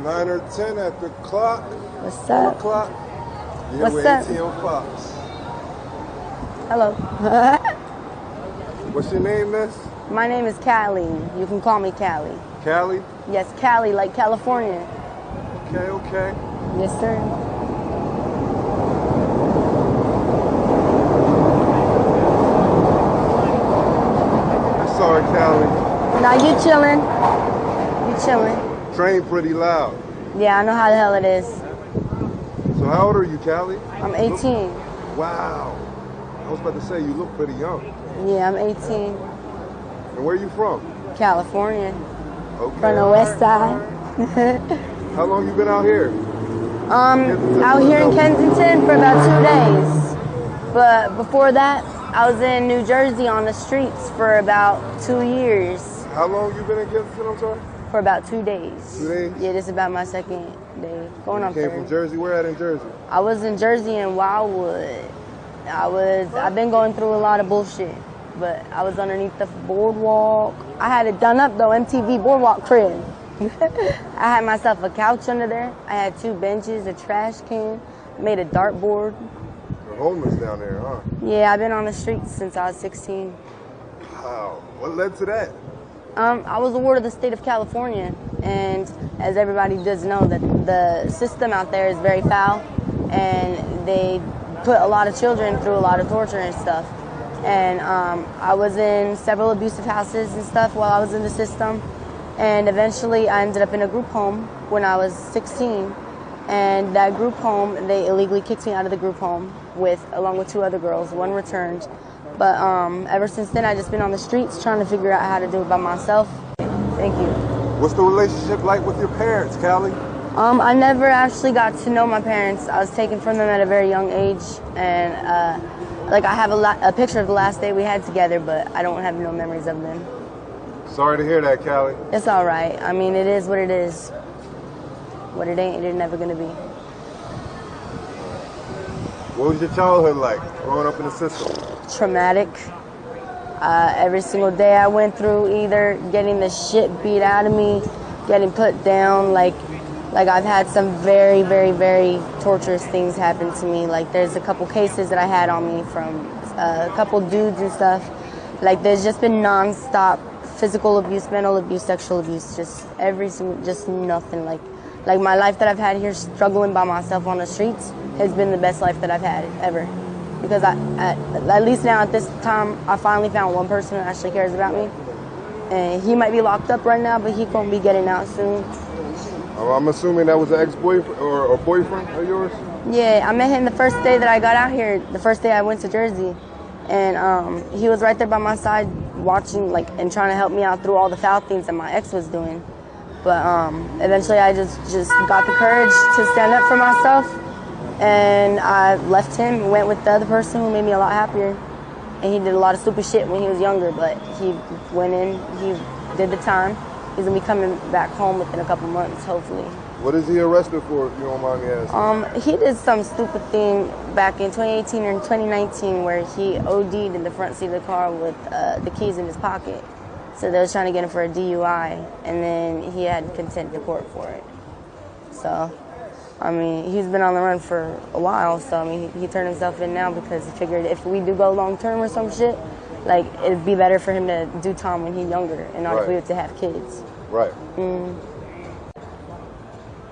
9 or 10 at the clock. What's up? 4 o'clock. Yeah, What's with up? ATO Fox. Hello. What's your name, miss? My name is Cali. You can call me Cali. Cali? Yes, Cali, like California. Okay. Yes, sir. Sorry, Cali. Now you chilling. You chilling. Train pretty loud. Yeah, I know how the hell it is. So how old are you, Cali? I'm 18. Wow. I was about to say, you look pretty young. Yeah, I'm 18. And where are you from? California. Okay. From the west side. How long you been out here? Out here in Kensington for about 2 days. But before that, I was in New Jersey on the streets for about 2 years. How long you been in Kensington, I'm sorry? For about 2 days. 2 days? Yeah, this is about my second day. Going on You came third. from Jersey? Where at in Jersey? I was in Jersey and Wildwood. I've been going through a lot of bullshit, but I was underneath the boardwalk. I had it done up though, MTV boardwalk crib. I had myself a couch under there. I had 2 benches, a trash can, made a dartboard. You're homeless down there, huh? Yeah, I've been on the streets since I was 16. Wow. What led to that? I was a ward of the state of California, and as everybody does know, that the system out there is very foul, and they put a lot of children through a lot of torture and stuff. And I was in several abusive houses and stuff while I was in the system, and eventually I ended up in a group home when I was 16. And that group home, they illegally kicked me out of the group home along with 2 other girls. One returned. But ever since then, I've just been on the streets trying to figure out how to do it by myself. Thank you. What's the relationship like with your parents, Cali? I never actually got to know my parents. I was taken from them at a very young age. And I have a picture of the last day we had together, but I don't have no memories of them. Sorry to hear that, Cali. It's all right. I mean, it is what it is. What it ain't, it's never gonna be. What was your childhood like, growing up in the system? Traumatic. Every single day I went through either getting the shit beat out of me, getting put down, like I've had some very, very, very torturous things happen to me. Like there's a couple cases that I had on me from a couple dudes and stuff. Like there's just been non-stop physical abuse, mental abuse, sexual abuse, just nothing. Like my life that I've had here struggling by myself on the streets has been the best life that I've had ever. Because at least now at this time, I finally found one person who actually cares about me. And he might be locked up right now, but he's going to be getting out soon. I'm assuming that was an ex-boyfriend or a boyfriend of yours? Yeah, I met him the first day that I got out here, the first day I went to Jersey. And he was right there by my side watching and trying to help me out through all the foul things that my ex was doing. But eventually I just got the courage to stand up for myself, and I left him, went with the other person who made me a lot happier. And he did a lot of stupid shit when he was younger, but he went in, he did the time. He's gonna be coming back home within a couple months, hopefully. What is he arrested for, if you don't mind me asking? He did some stupid thing back in 2018 or 2019 where he OD'd in the front seat of the car with the keys in his pocket. So they was trying to get him for a DUI, and then he had contempt of court for it. So, I mean, he's been on the run for a while, so I mean, he turned himself in now because he figured if we do go long term or some shit, it'd be better for him to do time when he's younger and not if we have to have kids. Right.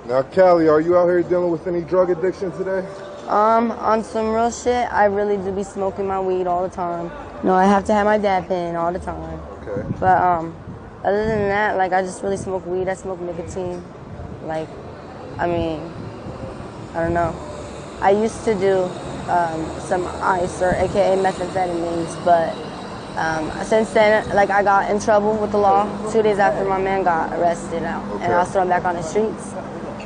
Now, Cali, are you out here dealing with any drug addiction today? On some real shit, I really do be smoking my weed all the time. No, I have to have my dab pen all the time. Okay. But other than that, I just really smoke weed. I smoke nicotine. I don't know. I used to do some ice or AKA methamphetamines, but since then, I got in trouble with the law 2 days after my man got arrested out, and I was thrown back on the streets.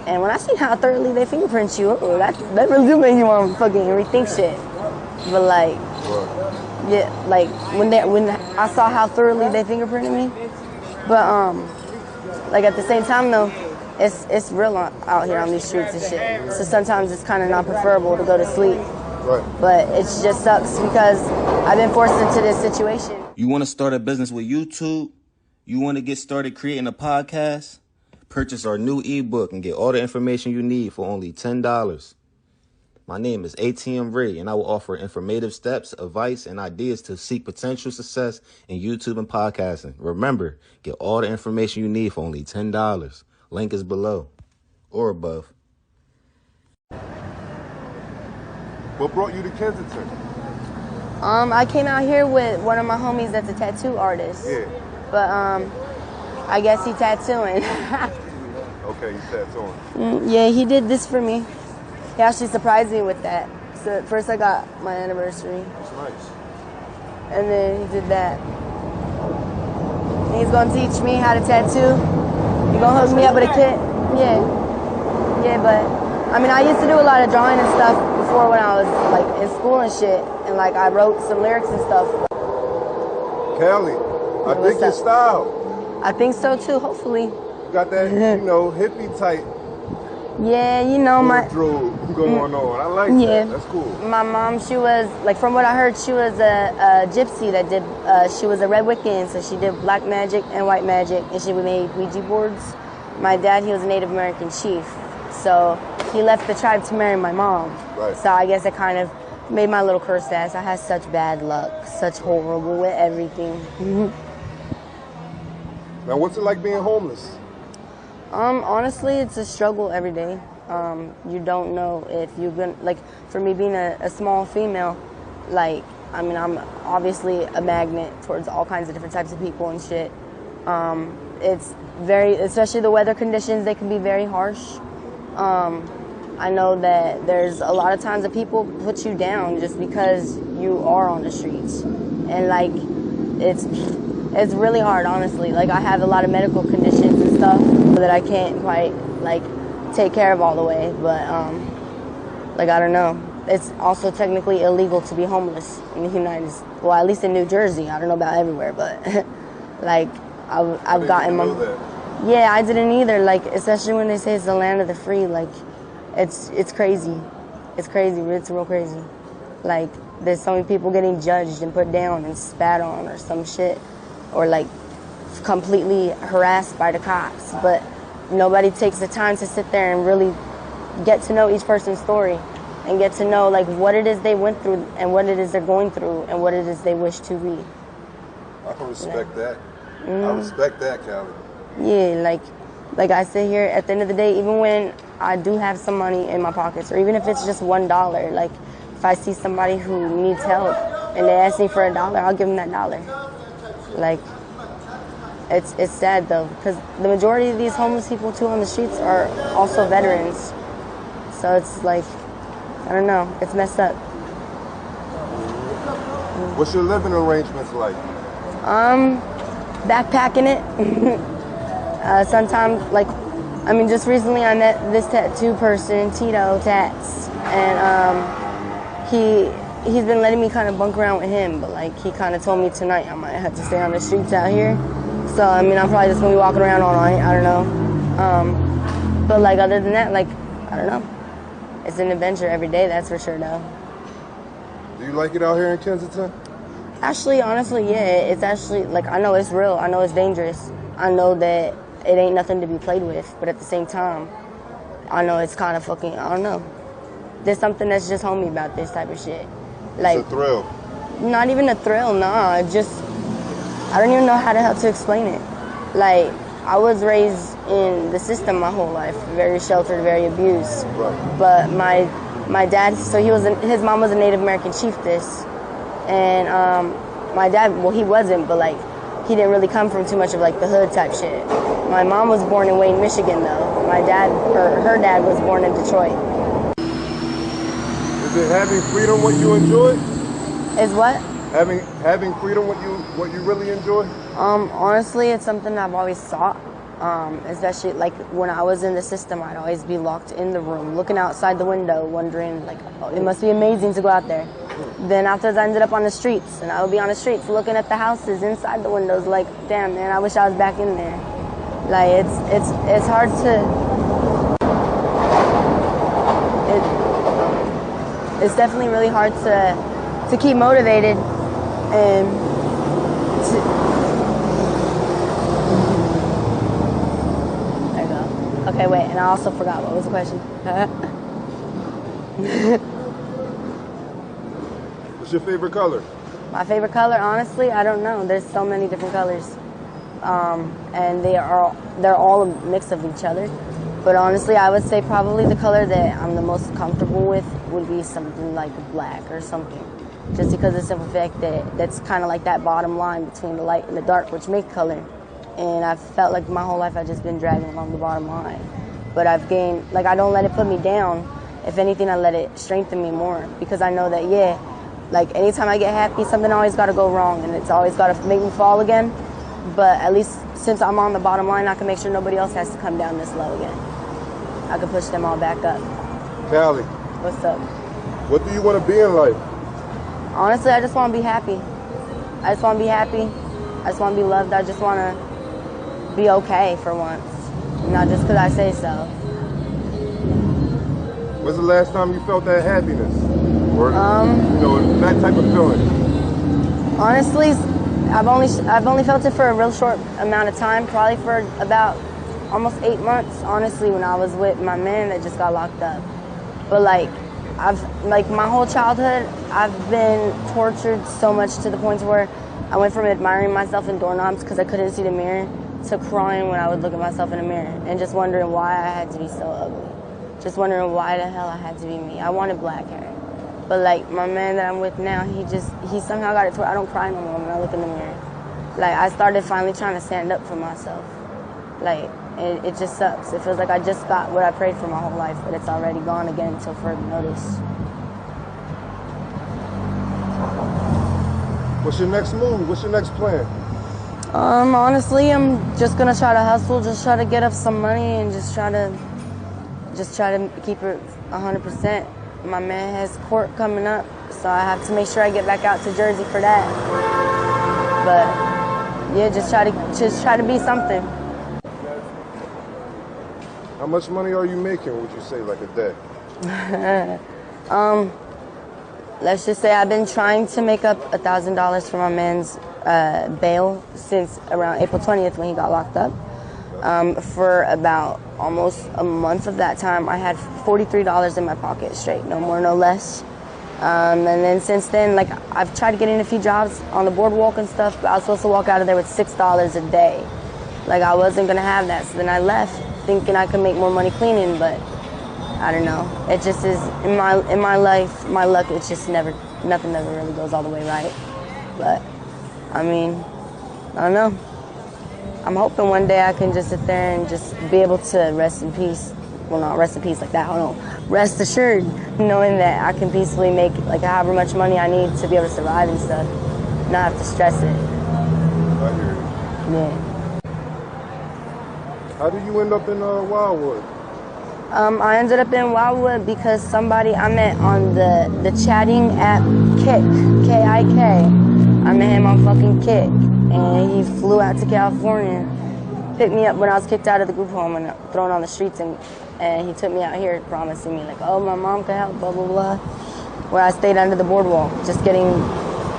And when I see how thoroughly they fingerprint you, that really do make you want to fucking rethink shit. But yeah, when I saw how thoroughly they fingerprinted me, but at the same time though, it's real out here on these streets and shit. So sometimes it's kind of not preferable to go to sleep. Right. But it just sucks because I've been forced into this situation. You want to start a business with YouTube? You want to get started creating a podcast? Purchase our new ebook and get all the information you need for only $10. My name is ATM Ray, and I will offer informative steps, advice, and ideas to seek potential success in YouTube and podcasting. Remember, get all the information you need for only $10. Link is below or above. What brought you to Kensington? I came out here with one of my homies that's a tattoo artist. Yeah. But I guess he tattooing. Okay, you tattooing. Yeah, he did this for me. He actually surprised me with that. So first I got my anniversary. That's nice. And then he did that. And he's gonna teach me how to tattoo. He's gonna hook me up with a kit. Yeah. Yeah, but I mean I used to do a lot of drawing and stuff before when I was like in school and shit. And like I wrote some lyrics and stuff. Cali, I think your style. I think so too, hopefully. You got that, hippie type. Yeah, my going on. I like that. That's cool. My mom, she was like, from what I heard, she was a gypsy that did. She was a red Wiccan, so she did black magic and white magic, and she made Ouija boards. My dad, he was a Native American chief, so he left the tribe to marry my mom. Right. So I guess it kind of made my little cursed ass. I had such bad luck, such horrible with everything. Now, what's it like being homeless? Honestly, it's a struggle every day. You don't know if you're gonna, like, for me being a small female, like, I mean, I'm obviously a magnet towards all kinds of different types of people and shit. It's very, especially the weather conditions, they can be very harsh. I know that there's a lot of times that people put you down just because you are on the streets. And, like, it's really hard, honestly. Like, I have a lot of medical conditions and stuff that I can't quite, like, take care of all the way. But, like, I don't know. It's also technically illegal to be homeless in the United States. Well, at least in New Jersey. I don't know about everywhere, but, like, I've gotten my... Yeah, I didn't either. Like, especially when they say it's the land of the free. Like, it's crazy. It's crazy. It's real crazy. Like, there's so many people getting judged and put down and spat on or some shit. Or, like, completely harassed by the cops. But nobody takes the time to sit there and really get to know each person's story and get to know, like, what it is they went through and what it is they're going through and what it is they wish to be. I can respect that. I respect that, Cali. Yeah, like I sit here at the end of the day, even when I do have some money in my pockets, or even if it's just $1, like, if I see somebody who needs help and they ask me for $1, I'll give them that $1. Like, it's sad though, because the majority of these homeless people too on the streets are also veterans. So it's like, I don't know, it's messed up. What's your living arrangements like? Backpacking it. Sometimes, like, I mean, just recently I met this tattoo person, Tito Tats, and he's been letting me kind of bunk around with him, but like he kind of told me tonight I might have to stay on the streets out here. So I mean, I'm probably just gonna be walking around all night. I don't know. But like other than that, like, I don't know. It's an adventure every day, that's for sure, though. Do you like it out here in Kensington? Actually, honestly, yeah. It's actually, like, I know it's real. I know it's dangerous. I know that it ain't nothing to be played with. But at the same time, I know it's kind of fucking, I don't know. There's something that's just homey about this type of shit. Like, it's a thrill. Not even a thrill, nah. Just, I don't even know how to explain it. Like, I was raised in the system my whole life. Very sheltered, very abused. Right. But my dad, so his mom was a Native American chiefess. And my dad, well, he wasn't, but like, he didn't really come from too much of like the hood type shit. My mom was born in Wayne, Michigan, though. My dad, her dad was born in Detroit. Is it having freedom what you enjoy? Is what? Having freedom what you really enjoy? Honestly, it's something I've always sought. Especially like when I was in the system, I'd always be locked in the room, looking outside the window, wondering like, oh, it must be amazing to go out there. Then afterwards, I ended up on the streets, and I would be on the streets looking at the houses inside the windows, like, damn, man, I wish I was back in there. Like, it's hard to. It's definitely really hard to keep motivated and to. There you go. Okay, wait, and I also forgot what was the question. What's your favorite color? My favorite color, honestly, I don't know. There's so many different colors, and they're all a mix of each other. But honestly, I would say probably the color that I'm the most comfortable with would be something like black or something. Just because of the simple fact that that's kind of like that bottom line between the light and the dark, which make color. And I've felt like my whole life I've just been dragging along the bottom line. But I've gained, like, I don't let it put me down. If anything, I let it strengthen me more. Because I know that, yeah, like, anytime I get happy, something always got to go wrong. And it's always got to make me fall again. But at least since I'm on the bottom line, I can make sure nobody else has to come down this low again. I can push them all back up. Cali, What's up? what do you want to be in life? Honestly, I just want to be happy. I just want to be happy. I just want to be loved. I just want to be okay for once. Not just because I say so. When's the last time you felt that happiness? Or, that type of feeling? Honestly, I've only felt it for a real short amount of time, probably for about almost 8 months, honestly, when I was with my man that just got locked up. But like my whole childhood, I've been tortured so much to the point where I went from admiring myself in doorknobs because I couldn't see the mirror to crying when I would look at myself in the mirror and just wondering why I had to be so ugly. Just wondering why the hell I had to be me. I wanted black hair. But like my man that I'm with now, he somehow got it to where I don't cry no more when I look in the mirror. Like I started finally trying to stand up for myself. Like it just sucks. It feels like I just got what I prayed for my whole life, but it's already gone again until further notice. What's your next move? What's your next plan? Honestly, I'm just gonna try to hustle, just try to get up some money and just try to keep it 100%. My man has court coming up, so I have to make sure I get back out to Jersey for that. But yeah, just try to be something. How much money are you making, would you say, like a day? Let's just say I've been trying to make up $1,000 for my man's bail since around April 20th when he got locked up. For about almost a month of that time, I had $43 in my pocket straight, no more, no less. And then since then, like I've tried to get in a few jobs on the boardwalk and stuff, but I was supposed to walk out of there with $6 a day. Like I wasn't gonna have that, so then I left thinking I could make more money cleaning, but I don't know. It just is in my life, my luck. It's just nothing ever really goes all the way right. But I mean, I don't know. I'm hoping one day I can just sit there and just be able to rest in peace. Well, not rest in peace like that. Hold on. Rest assured, knowing that I can peacefully make like however much money I need to be able to survive and stuff, not have to stress it. I hear you. Yeah. How did you end up in Wildwood? I ended up in Wildwood because somebody I met on the chatting app Kik, K-I-K. I met him on fucking Kik, and he flew out to California, picked me up when I was kicked out of the group home and thrown on the streets, and he took me out here promising me like, oh, my mom can help, blah, blah, blah. Where I stayed under the boardwalk, just getting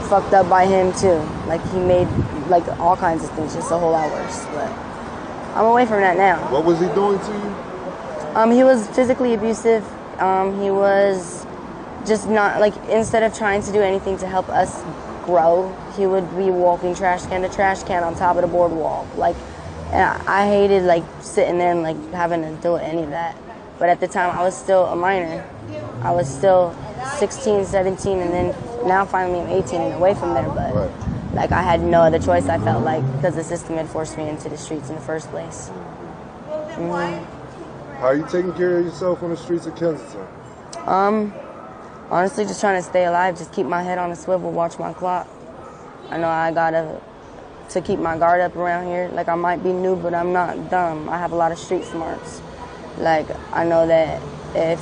fucked up by him too. Like he made like all kinds of things just a whole lot worse, but I'm away from that now. What was he doing to you? He was physically abusive. He was just not, like, instead of trying to do anything to help us grow, he would be walking trash can to trash can on top of the boardwalk. Like, and I hated, like, sitting there and, like, having to do any of that. But at the time, I was still a minor. I was still 16, 17, and then now finally I'm 18 and away from there. But, Right. like, I had no other choice, I felt like, because the system had forced me into the streets in the first place. Mm-hmm. How are you taking care of yourself on the streets of Kensington? Honestly, just trying to stay alive, just keep my head on a swivel, watch my clock. I know I gotta to keep my guard up around here. Like, I might be new, but I'm not dumb. I have a lot of street smarts. Like, I know that if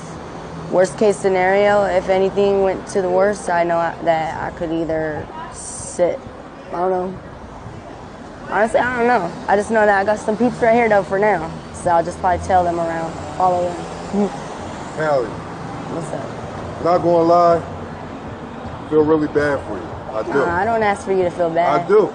worst case scenario, if anything went to the worst, I know that I could either sit, I don't know. Honestly, I don't know. I just know that I got some peeps right here though for now. So I'll just probably tell them around, follow them. Cali, What's up? not gonna lie, I feel really bad for you. I do. I don't ask for you to feel bad. I do.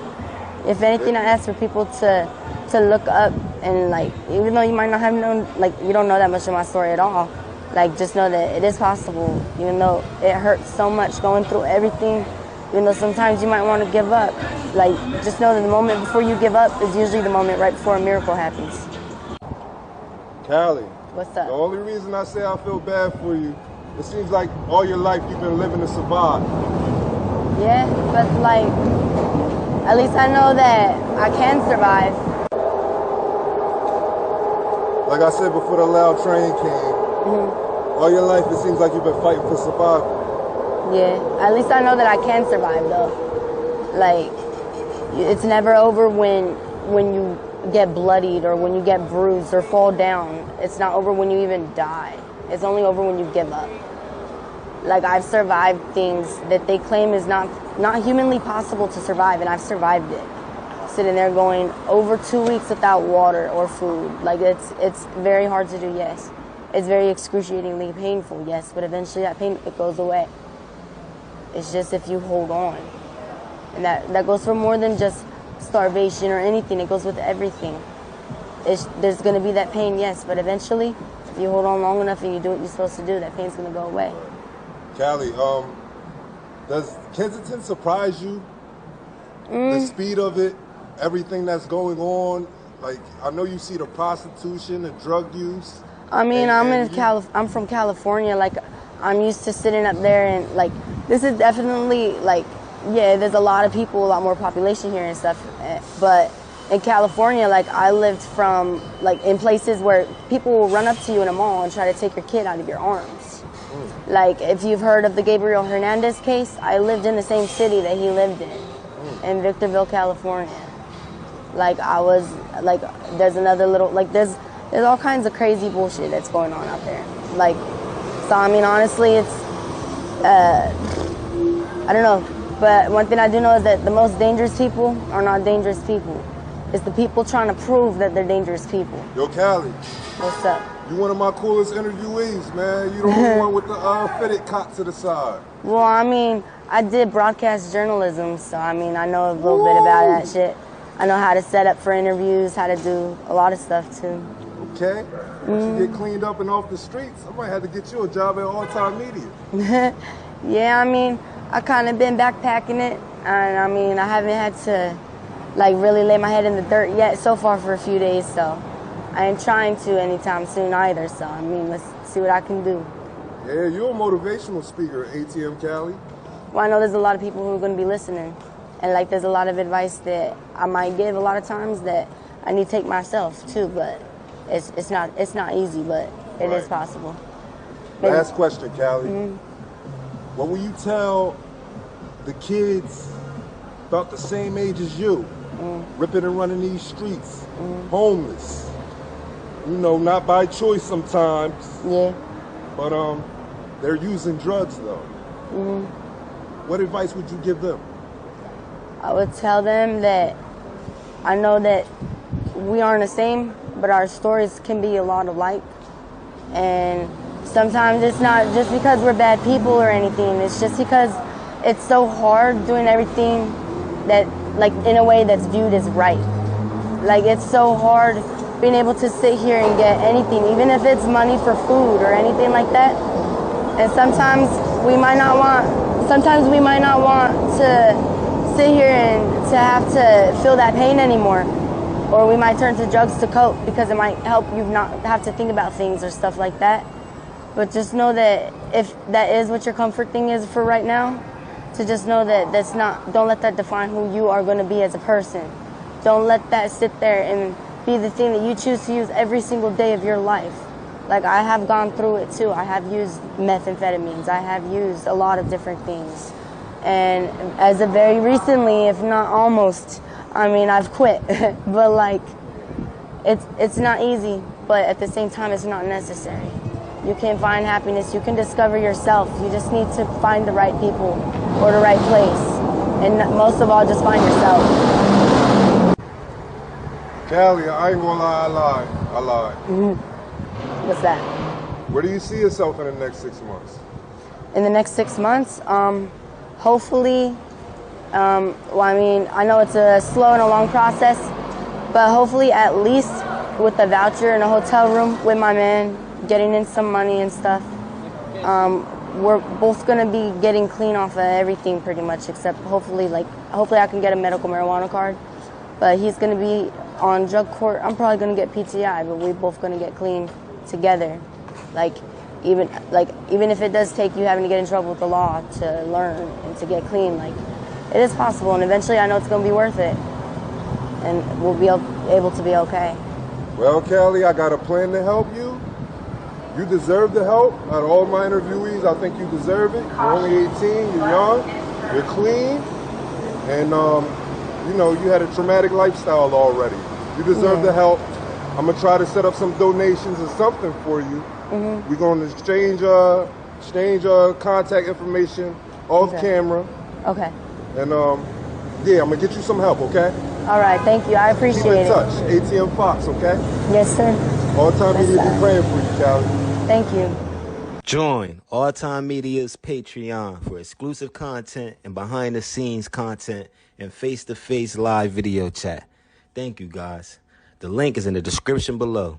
If anything, I ask for people to to look up and like, even though you might not have known, like you don't know that much of my story at all, like just know that it is possible, even though it hurts so much going through everything, even though sometimes you might want to give up. Like, just know that the moment before you give up is usually the moment right before a miracle happens. Cali. What's up? The only reason I say I feel bad for you, it seems like all your life you've been living to survive. Yeah, but like, at least I know that I can survive. Like I said before the loud train came, all your life it seems like you've been fighting for survival. Yeah, at least I know that I can survive though. Like, it's never over when you get bloodied or when you get bruised or fall down. It's not over when you even die. It's only over when you give up. Like, I've survived things that they claim is not humanly possible to survive, and I've survived it. Sitting there going over 2 weeks without water or food. Like, it's very hard to do, yes. It's very excruciatingly painful, yes, but eventually that pain, it goes away. It's just if you hold on. And that goes for more than just starvation or anything. It goes with everything. There's going to be that pain, yes, but eventually, if you hold on long enough and you do what you're supposed to do, that pain's going to go away. Cali, does Kensington surprise you? The speed of it, everything that's going on? Like, I know you see the prostitution, the drug use. I mean, I'm from California. Like, I'm used to sitting up there and like, this is definitely like, yeah, there's a lot of people, a lot more population here and stuff. But in California, like, I lived from like in places where people will run up to you in a mall and try to take your kid out of your arms. Like, if you've heard of the Gabriel Hernandez case, I lived in the same city that he lived in Victorville, California. Like, I was like, there's another little, like, there's all kinds of crazy bullshit that's going on out there. Like, so I mean, honestly, it's I don't know, but one thing I do know is that the most dangerous people are not dangerous people. It's the people trying to prove that they're dangerous people. Yo, Cali. What's up? You one of my coolest interviewees, man. You the only one with the fitted cot to the side. Well, I mean, I did broadcast journalism, so I mean, I know a little bit about that shit. I know how to set up for interviews, how to do a lot of stuff too. Okay. Once you get cleaned up and off the streets, I might have to get you a job at All Time Media. Yeah, I mean, I kind of been backpacking it, and I mean, I haven't had to like really lay my head in the dirt yet so far for a few days, so I ain't trying to anytime soon either. So I mean, let's see what I can do. Yeah, you're a motivational speaker at ATM Cali. Well, I know there's a lot of people who are going to be listening, and like there's a lot of advice that I might give a lot of times that I need to take myself too, but it's not easy, but it is possible. Last question, Cali. What will you tell the kids about the same age as you, ripping and running these streets, homeless? You know, not by choice sometimes. Yeah. But they're using drugs though. What advice would you give them? I would tell them that I know that we aren't the same, but our stories can be a lot alike. And sometimes it's not just because we're bad people or anything. It's just because it's so hard doing everything that, like, in a way that's viewed as right. Like, it's so hard being able to sit here and get anything, even if it's money for food or anything like that. And sometimes we might not want to sit here and to have to feel that pain anymore. Or we might turn to drugs to cope because it might help you not have to think about things or stuff like that. But just know that if that is what your comfort thing is for right now, to just know that don't let that define who you are going to be as a person. Don't let that sit there and be the thing that you choose to use every single day of your life. Like, I have gone through it too. I have used methamphetamines. I have used a lot of different things. And as of very recently, if not almost, I mean, I've quit. But like, it's not easy, but at the same time, it's not necessary. You can find happiness. You can discover yourself. You just need to find the right people or the right place. And most of all, just find yourself. Cali, I ain't gonna lie, I lied. What's that? Where do you see yourself in the next 6 months? In the next 6 months, hopefully, well, I mean, I know it's a slow and a long process, But hopefully, at least with a voucher in a hotel room with my man, getting in some money and stuff, we're both gonna be getting clean off of everything pretty much, except hopefully I can get a medical marijuana card. But he's gonna be on drug court. I'm probably gonna get PTI, but we're both gonna get clean together. Even if it does take you having to get in trouble with the law to learn and to get clean, it is possible, and eventually I know it's gonna be worth it, and we'll be able to be okay. Well, Cali, I got a plan to help you. You deserve the help. Out of all my interviewees, I think you deserve it. You're only 18, you're young, you're clean, and you had a traumatic lifestyle already. You deserve the help. I'm gonna try to set up some donations or something for you. We're gonna exchange contact information off camera. Okay. And I'm gonna get you some help, okay? All right, thank you. I appreciate it. Keep in touch. ATM Fox, okay? Yes, sir. All Time Media be praying for you, Cali. Thank you. Join All Time Media's Patreon for exclusive content and behind-the-scenes content and face-to-face live video chat. Thank you, guys. The link is in the description below.